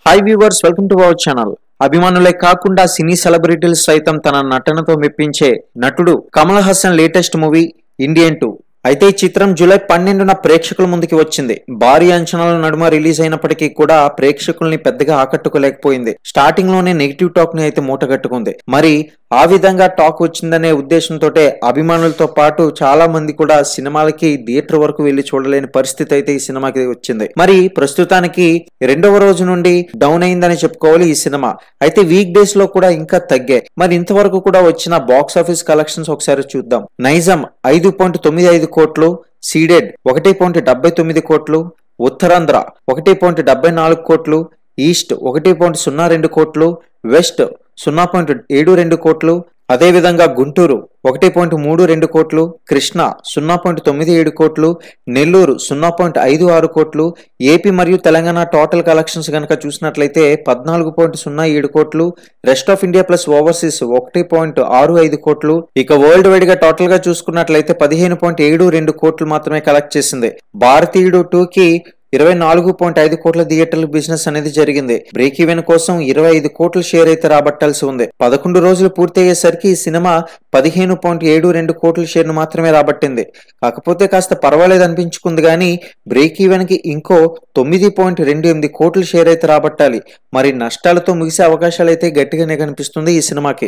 Hi viewers, welcome to our channel. అభిమానులే కాకుండా సినీ సెలబ్రిటీలు సైతం తన నటనతో మెప్పించే నటుడు Kamal Haasan latest movie Indian 2. అయితే ఈ చిత్రం జూలై 12న ప్రేక్షకుల ముందుకి వచ్చింది. భారీ అంచనాల నడుమ రిలీజ్ అయినప్పటికీ కూడా ప్రేక్షకుల్ని పెద్దగా ఆకట్టుకోలేకపోయింది. స్టార్టింగ్ లోనే నెగిటివ్ టాక్ ని అయితే మూటగట్టుకుంది. మరి ఆ విధంగా టాక్ వచ్చిందనే ఉద్దేశంతో అభిమానులతో పాటు చాలా మంది కూడా సినిమాలకి థియేటర్ వరకు వెళ్లి చూడలేని పరిస్థితి అయితే ఈ సినిమాకి వచ్చింది. మరి ప్రస్తుతానికి 2వ రోజు నుండి డౌన్ అయిందని చెప్పుకోవాలి ఈ సినిమా. అయితే వీక్ డేస్ లో కూడా ఇంకా తగ్గాయి. మరి ఇంతవరకు కూడా వచ్చిన బాక్స్ ఆఫీస్ కలెక్షన్స్ ఒకసారి చూద్దాం. నైజాం 5.95 కోట్లు, సీడెడ్ 1.79 కోట్లు, ఉత్తరాంధ్ర 1.74 కోట్లు, ఈస్ట్ 1.02 కోట్లు, వెస్ట్ 0.72 కోట్లు, అదేవిధంగా గుంటూరు 1.32 కోట్లు, కృష్ణ 0.97 కోట్లు, నెల్లూరు 0.56 కోట్లు, ఏపీ మరియు తెలంగాణ టోటల్ కలెక్షన్స్ కనుక చూసినట్లయితే 14.07 కోట్లు, rest of India plus overseas 1.65 కోట్లు. ఇక వరల్డ్ వైడ్ గా టోటల్ గా చూసుకున్నట్లయితే 15.72 కోట్లు మాత్రమే కలెక్ట్ చేసింది. భారతీయుడు 2కి 24.5 కోట్ల థియేటర్ల బిజినెస్ అనేది జరిగింది. బ్రేక్ ఈవెన్ కోసం 25 కోట్ల షేర్ అయితే రాబట్టాల్సి ఉంది. 11 రోజులు పూర్తయ్యేసరికి ఈ సినిమా 15.72 కోట్ల షేర్ ను మాత్రమే రాబట్టింది. కాకపోతే కాస్త పర్వాలేదు అనిపించుకుంది కానీ బ్రేక్ ఈవెన్ కి ఇంకో 9.28 కోట్ల షేర్ అయితే రాబట్టాలి. మరి నష్టాలతో ముగిసే అవకాశాలు అయితే గట్టిగానే కనిపిస్తుంది ఈ సినిమాకి.